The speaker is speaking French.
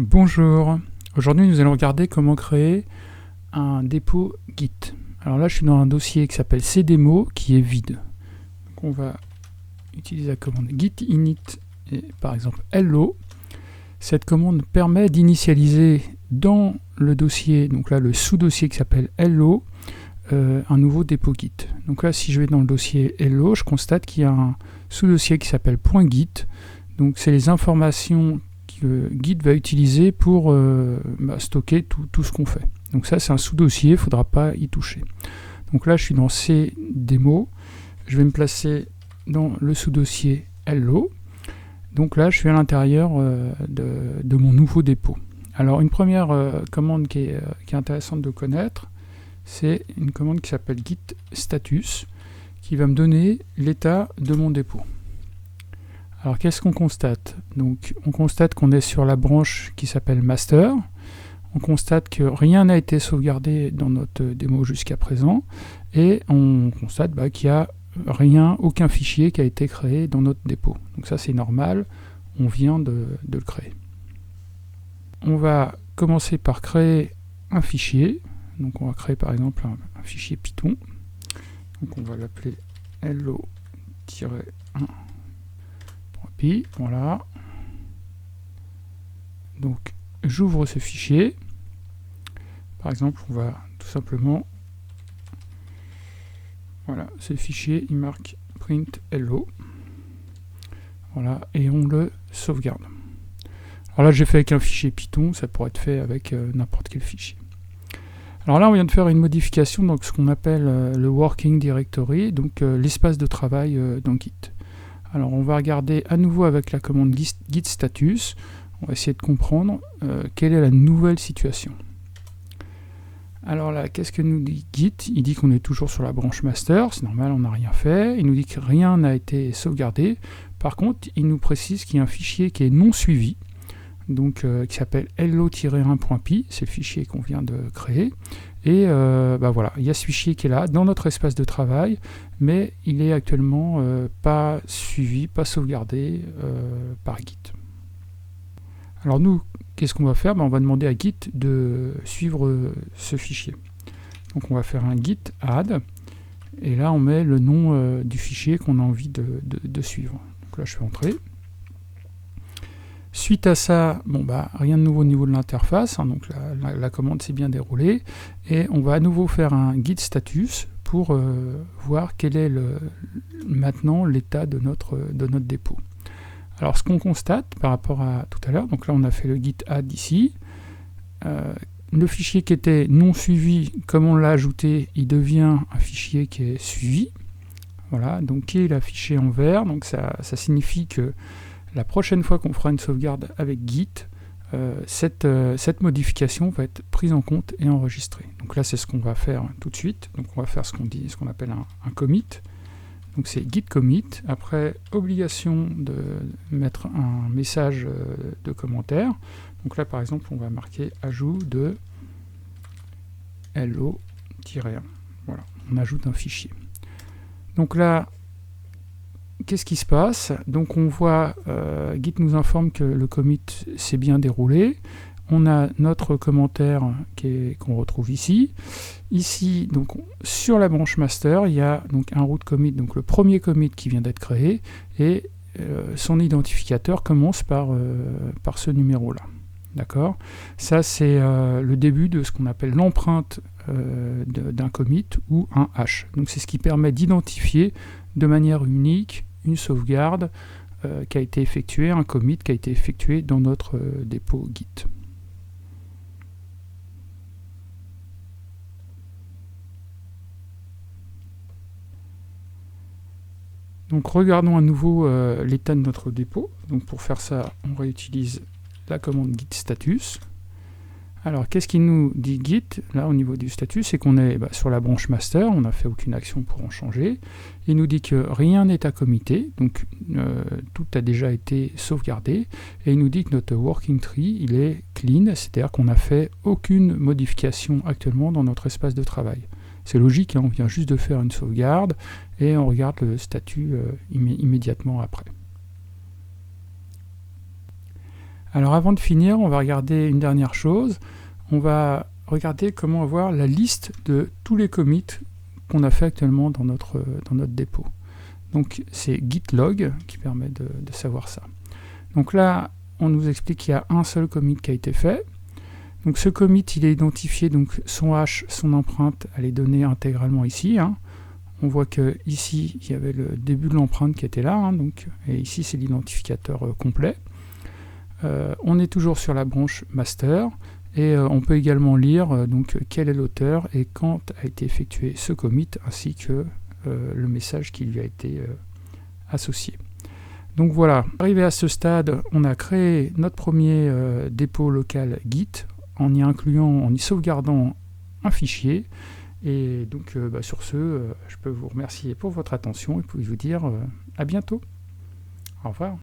Bonjour, aujourd'hui nous allons regarder comment créer un dépôt Git. Alors là je suis dans un dossier qui s'appelle cdemo qui est vide. Donc on va utiliser la commande git init et par exemple hello. Cette commande permet d'initialiser dans le dossier, donc là le sous-dossier qui s'appelle hello, un nouveau dépôt Git. Donc là si je vais dans le dossier hello, je constate qu'il y a un sous-dossier qui s'appelle .git. Donc c'est les informations que Git va utiliser pour stocker tout ce qu'on fait. Donc ça c'est un sous-dossier, il ne faudra pas y toucher. Donc là je suis dans cdemo, je vais me placer dans le sous-dossier hello. Donc là je suis à l'intérieur de mon nouveau dépôt. Alors une première commande qui est intéressante de connaître, c'est une commande qui s'appelle git status, qui va me donner l'état de mon dépôt. Alors qu'est-ce qu'on constate? Donc on constate qu'on est sur la branche qui s'appelle master, on constate que rien n'a été sauvegardé dans notre démo jusqu'à présent, et on constate qu'il n'y a aucun fichier qui a été créé dans notre dépôt. Donc ça c'est normal, on vient de le créer. On va commencer par créer un fichier, donc on va créer par exemple un fichier Python, donc on va l'appeler hello-1. Voilà. Donc j'ouvre ce fichier. Par exemple, on va tout simplement, voilà, ce fichier il marque print hello. Voilà, et on le sauvegarde. Alors là j'ai fait avec un fichier Python, ça pourrait être fait avec n'importe quel fichier. Alors là on vient de faire une modification dans ce qu'on appelle le working directory, donc l'espace de travail dans Git. Alors on va regarder à nouveau avec la commande git status, on va essayer de comprendre quelle est la nouvelle situation. Alors là, qu'est-ce que nous dit Git? Il dit qu'on est toujours sur la branche master, c'est normal, on n'a rien fait. Il nous dit que rien n'a été sauvegardé. Par contre, il nous précise qu'il y a un fichier qui est non suivi, donc qui s'appelle hello-1.py, c'est le fichier qu'on vient de créer. Et voilà, il y a ce fichier qui est là, dans notre espace de travail, mais il est actuellement pas suivi, pas sauvegardé par Git. Alors nous, qu'est-ce qu'on va faire? On va demander à Git de suivre ce fichier. Donc on va faire un git add, et là on met le nom du fichier qu'on a envie de suivre. Donc là je fais entrer. Suite à ça, rien de nouveau au niveau de l'interface, donc la commande s'est bien déroulée, et on va à nouveau faire un git status pour voir quel est maintenant l'état de notre dépôt. Alors ce qu'on constate par rapport à tout à l'heure, donc là on a fait le git add ici, le fichier qui était non suivi, comme on l'a ajouté, il devient un fichier qui est suivi, voilà, donc qui est affiché en vert, donc ça signifie que la prochaine fois qu'on fera une sauvegarde avec Git, cette modification va être prise en compte et enregistrée. Donc là, c'est ce qu'on va faire tout de suite. Donc on va faire ce qu'on appelle un commit. Donc c'est git commit. Après, obligation de mettre un message de commentaire. Donc là, par exemple, on va marquer ajout de hello-1. Voilà, on ajoute un fichier. Donc là, qu'est-ce qui se passe? Donc on voit, Git nous informe que le commit s'est bien déroulé. On a notre commentaire qu'on retrouve ici. Ici, donc sur la branche master, il y a donc un root commit, donc le premier commit qui vient d'être créé, et son identificateur commence par ce numéro-là. D'accord? Ça, c'est le début de ce qu'on appelle l'empreinte d'un commit ou un hash. Donc c'est ce qui permet d'identifier de manière unique une sauvegarde qui a été effectuée, un commit qui a été effectué dans notre dépôt Git. Donc regardons à nouveau l'état de notre dépôt. Donc pour faire ça, on réutilise la commande git status. Alors qu'est-ce qu'il nous dit Git là au niveau du statut? C'est qu'on est sur la branche master, on n'a fait aucune action pour en changer. Il nous dit que rien n'est à committer, donc tout a déjà été sauvegardé, et il nous dit que notre working tree il est clean, c'est-à-dire qu'on n'a fait aucune modification actuellement dans notre espace de travail. C'est logique, on vient juste de faire une sauvegarde et on regarde le statut immédiatement après. Alors avant de finir, on va regarder une dernière chose. On va regarder comment avoir la liste de tous les commits qu'on a fait actuellement dans notre dépôt. Donc c'est git log qui permet de savoir ça. Donc là, on nous explique qu'il y a un seul commit qui a été fait. Donc ce commit, il est identifié, donc son hash, son empreinte, elle est donnée intégralement ici. Hein. On voit que ici, il y avait le début de l'empreinte qui était là, hein, donc, et ici c'est l'identificateur complet. On est toujours sur la branche master, et on peut également lire donc quel est l'auteur et quand a été effectué ce commit, ainsi que le message qui lui a été associé. Donc voilà, arrivé à ce stade, on a créé notre premier dépôt local Git, en y sauvegardant un fichier. Et donc sur ce, je peux vous remercier pour votre attention et puis vous dire à bientôt. Au revoir.